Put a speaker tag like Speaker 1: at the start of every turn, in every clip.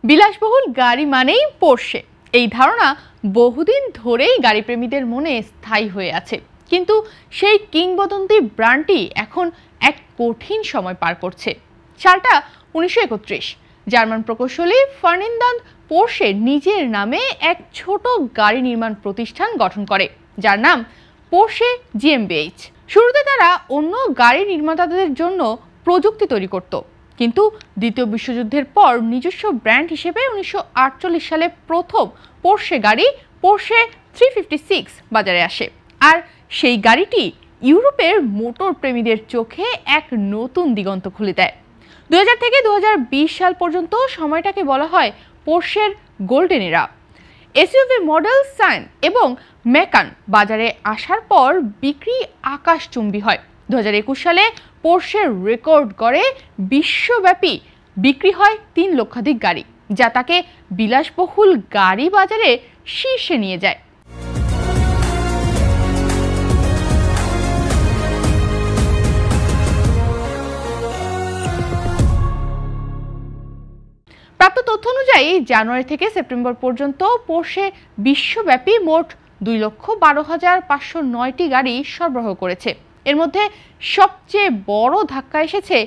Speaker 1: বিলাসবহুল গাড়ি মানেই পোরশে, এই ধারণা বহুদিন ধরেই গাড়িপ্রেমীদের মনে স্থায়ী হয়ে আছে। কিন্তু সেই কিংবদন্তি ব্র্যান্ডটি এখন এক কঠিন সময় পার করছে। সালটা 1931। জার্মান প্রকৌশলী ফার্ডিনান্দ পোরশে নিজের নামে এক ছোট গাড়ি নির্মাণ প্রতিষ্ঠান গঠন করে, যার নাম পোরশে জিএমবিএইচ। শুরুতে তারা অন্য গাড়ি নির্মাতাদের জন্য প্রযুক্তি তৈরি করত, কিন্তু দ্বিতীয় বিশ্বযুদ্ধের পর নিজস্ব ব্র্যান্ড হিসেবে 1948 সালে প্রথম পোরশে গাড়ি পোরশে 356 বাজারে আসে। আর সেই গাড়িটি ইউরোপের মোটর প্রেমীদের চোখে এক নতুন দিগন্ত খুলে দেয়। 2000 থেকে 2020 সাল পর্যন্ত সময়টাকে বলা হয় পোরশের গোল্ডেন এরা। এসইউভি মডেল সাইন এবং মেকান বাজারে আসার পর বিক্রি আকাশচুম্বী হয়। 2021 সালে পোরশের রেকর্ড করে বিশ্বব্যাপী বিক্রি হয় 3 লক্ষাধিক গাড়ি, যা তাকে বিলাসবহুল গাড়ি বাজারে শীর্ষে নিয়ে যায়। প্রাপ্ত তথ্য অনুযায়ী জানুয়ারি থেকে সেপ্টেম্বর পর্যন্ত পোরশে বিশ্বব্যাপী মোট 2,12,509টি গাড়ি সরবরাহ করেছে। এর মধ্যে সবচেয়ে বড় ধাক্কা এসেছে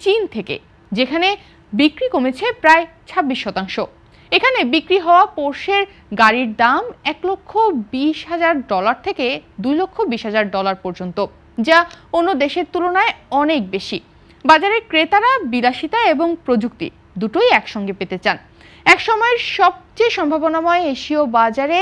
Speaker 1: চীন থেকে, যেখানে বিক্রি কমেছে প্রায় 26%। এখানে বিক্রি হওয়া পোরশের গাড়ির দাম $1,20,000 থেকে $2,20,000 পর্যন্ত, যা অন্য দেশের তুলনায় অনেক বেশি। বাজারের ক্রেতারা বিলাসিতা এবং প্রযুক্তি দুটোই একসঙ্গে পেতে চান। এক সময়ের সবচেয়ে সম্ভাবনাময় এশীয় বাজারে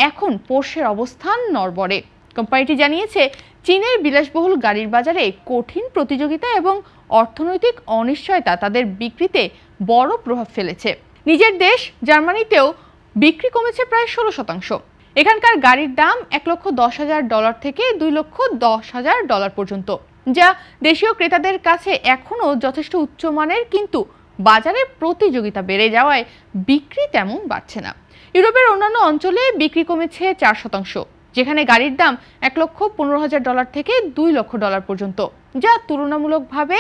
Speaker 1: এখন পোরশের অবস্থান নড়বড়ে। কোম্পানিটি জানিয়েছে, চীনের বিলাসবহুল গাড়ির বাজারে কঠিন প্রতিযোগিতা এবং অর্থনৈতিক অনিশ্চয়তা তাদের বিক্রিতে বড় প্রভাব ফেলেছে। নিজের দেশ জার্মানিতেও বিক্রি কমেছে প্রায় 16%। এখানকার গাড়ির দাম $1,10,000 থেকে $2,10,000 পর্যন্ত, যা দেশীয় ক্রেতাদের কাছে এখনও যথেষ্ট উচ্চমানের, কিন্তু বাজারে প্রতিযোগিতা বেড়ে যাওয়ায় বিক্রি তেমন বাড়ছে না। ইউরোপের অন্যান্য অঞ্চলে বিক্রি কমেছে 4%, যেখানে গাড়ির দাম $1,15,000 থেকে $2,00,000 পর্যন্ত, যা তুলনামূলকভাবে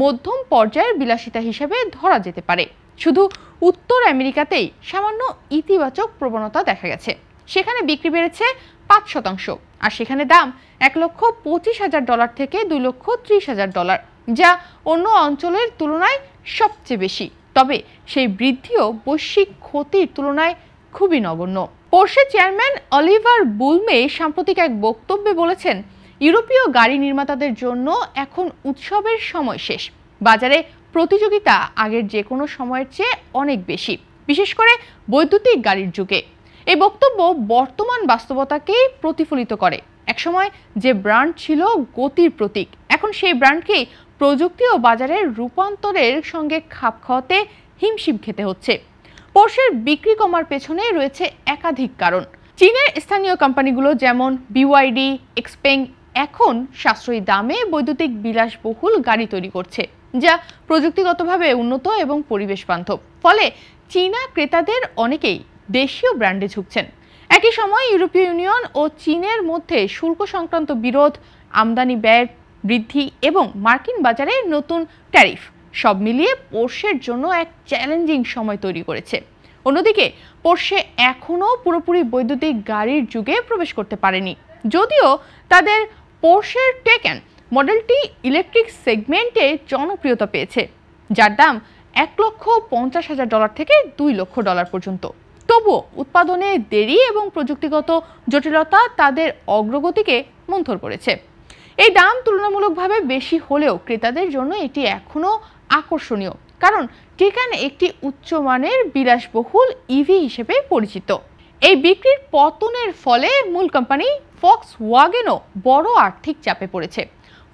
Speaker 1: মধ্যম পর্যায়ের বিলাসিতা হিসেবে ধরা যেতে পারে। শুধু উত্তর আমেরিকাতেই সামান্য ইতিবাচক প্রবণতা দেখা গেছে। সেখানে বিক্রি বেড়েছে 5%, আর সেখানে দাম $1,25,000 থেকে $2,30,000, যা অন্য অঞ্চলের তুলনায় সবচেয়ে বেশি। তবে সেই বৃদ্ধিও বৈশ্বিক ক্ষতির তুলনায় খুবই নগণ্য। পোরশে চেয়ারম্যান অলিভার বুলমে সাম্প্রতিক এক বক্তব্যে বলেছেন, ইউরোপীয় গাড়ি নির্মাতাদের জন্য এখন উৎসবের সময় শেষ। বাজারে প্রতিযোগিতা আগের যে কোনো সময়ের চেয়ে অনেক বেশি, বিশেষ করে বৈদ্যুতিক গাড়ির যুগে। এই বক্তব্য বর্তমান বাস্তবতাকেই প্রতিফলিত করে। একসময় যে ব্র্যান্ড ছিল গতির প্রতীক, এখন সেই ব্র্যান্ডকেই প্রযুক্তি ও বাজারের রূপান্তরের সঙ্গে খাপ খাওয়াতে হিমশিম খেতে হচ্ছে। পোরশের বিক্রি কমার পেছনে রয়েছে একাধিক কারণ। চীনের স্থানীয় কোম্পানিগুলো যেমন বিওয়াইডি, এক্সপেং এখন সাশ্রয়ী দামে বৈদ্যুতিক বিলাসবহুল গাড়ি তৈরি করছে, যা প্রযুক্তিগতভাবে উন্নত এবং পরিবেশ বান্ধব। ফলে চীনা ক্রেতাদের অনেকেই দেশীয় ব্র্যান্ডে ঝুঁকছেন। একই সময় ইউরোপীয় ইউনিয়ন ও চীনের মধ্যে শুল্ক সংক্রান্ত বিরোধ, আমদানি ব্যয় বৃদ্ধি এবং মার্কিন বাজারে নতুন ট্যারিফ সব মিলিয়ে পোরশের জন্য এক চ্যালেঞ্জিং সময় তৈরি করেছে। অন্যদিকে পোরশে এখনও পুরোপুরি বৈদ্যুতিক গাড়ির যুগে প্রবেশ করতে পারেনি, যদিও তাদের পোরশের টেকেন মডেলটি ইলেকট্রিক সেগমেন্টে জনপ্রিয়তা পেয়েছে, যার দাম $1,50,000 থেকে $2,00,000 পর্যন্ত। তবুও উৎপাদনে দেরি এবং প্রযুক্তিগত জটিলতা তাদের অগ্রগতিকে মন্থর করেছে। এই দাম তুলনামূলকভাবে বেশি হলেও ক্রেতাদের জন্য এটি এখনও আকর্ষণীয়, কারণ টেকান একটি উচ্চমানের বিলাসবহুল ইভি হিসেবে পরিচিত। এই বিক্রির পতনের ফলে মূল কোম্পানি ফক্সওয়াগেনও বড় আর্থিক চাপে পড়েছে।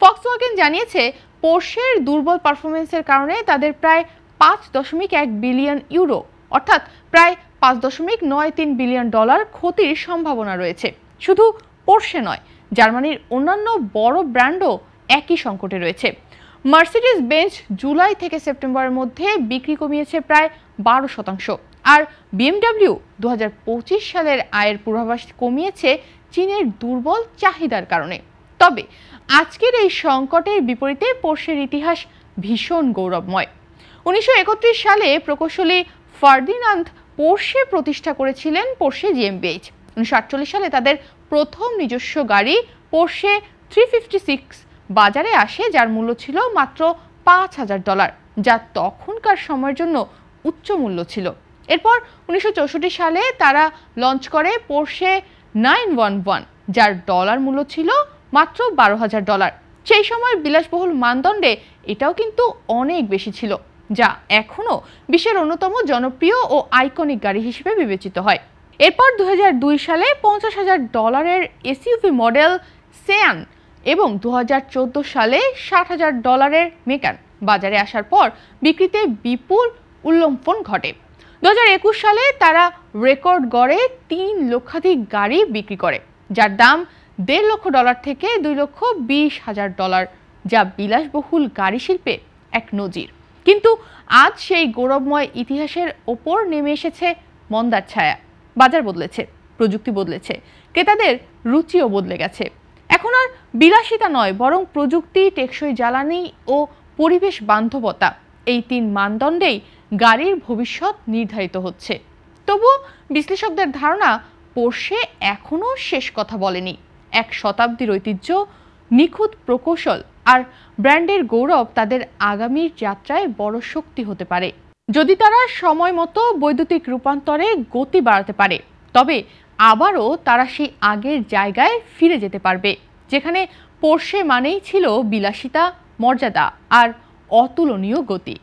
Speaker 1: ফক্সওয়াগেন জানিয়েছে, পোরশের দুর্বল পারফরমেন্সের কারণে তাদের প্রায় 5.1 বিলিয়ন ইউরো অর্থাৎ প্রায় $5.93 বিলিয়ন ক্ষতির সম্ভাবনা রয়েছে। শুধু পোরশে নয়, জার্মানির অন্যান্য বড় ব্র্যান্ডও একই সংকটে রয়েছে। মার্সিডিজ বেঞ্জ জুলাই থেকে সেপ্টেম্বরের মধ্যে বিক্রি কমিয়েছে প্রায় 12%, আর বিএমডব্লিউ 2025 সালের আয়ের পূর্বাভাস কমিয়েছে চীনের দুর্বল চাহিদার কারণে। তবে আজকের এই সংকটের বিপরীতে পোরশের ইতিহাস ভীষণ গৌরবময়। 1931 সালে প্রকৌশলী ফার্দিনান্দ পোর্শে প্রতিষ্ঠা করেছিলেন পোর্শে জিএমবিএইচ। 1948 সালে তাদের প্রথম নিজস্ব গাড়ি পোর্শে 356 বাজারে আসে, যার মূল্য ছিল মাত্র $5,000, যা তখনকার সময়ের জন্য উচ্চ মূল্য ছিল। এরপর 1964 সালে তারা লঞ্চ করে পোর্শে 911, যার ডলার মূল্য ছিল মাত্র $12,000। সেই সময়ের বিলাসবহুল মানদণ্ডে এটাও কিন্তু অনেক বেশি ছিল, যা এখনো বিশ্বের অন্যতম জনপ্রিয় ও আইকনিক গাড়ি হিসেবে বিবেচিত হয়। এরপর 2002 সালে $50,000 এসইউভি মডেল সেয়ান এবং 2014 সালে $60,000 মেকান বাজারে আসার পর বিক্রিতে বিপুল উল্লম্ফন ঘটে। 2021 সালে তারা রেকর্ড গড়ে 3 লক্ষাধিক গাড়ি বিক্রি করে, যার দাম $1.5 লক্ষ থেকে $2,20,000, যা বিলাসবহুল গাড়ি শিল্পে এক নজির। কিন্তু আজ সেই গৌরবময় ইতিহাসের ওপর নেমে এসেছে মন্দার ছায়া। বাজার বদলেছে, প্রযুক্তি বদলেছে, ক্রেতাদের রুচিও বদলে গেছে। এখন আর বিলাসিতা নয়, বরং প্রযুক্তি, টেকসই জ্বালানি ও পরিবেশ বান্ধবতা, এই 3 মানদণ্ডেই গাড়ির ভবিষ্যৎ নির্ধারিত হচ্ছে। তবু বিশ্লেষকদের ধারণা, পোর্শে এখনও শেষ কথা বলেনি। 1 শতাব্দীর ঐতিহ্য, নিখুঁত প্রকৌশল আর ব্র্যান্ডের গৌরব তাদের আগামীর যাত্রায় বড় শক্তি হতে পারে। যদি তারা সময় মতো বৈদ্যুতিক রূপান্তরে গতি বাড়াতে পারে, তবে আবারও তারা সেই আগের জায়গায় ফিরে যেতে পারবে, যেখানে পোর্শে মানেই ছিল বিলাসিতা, মর্যাদা আর অতুলনীয় গতি।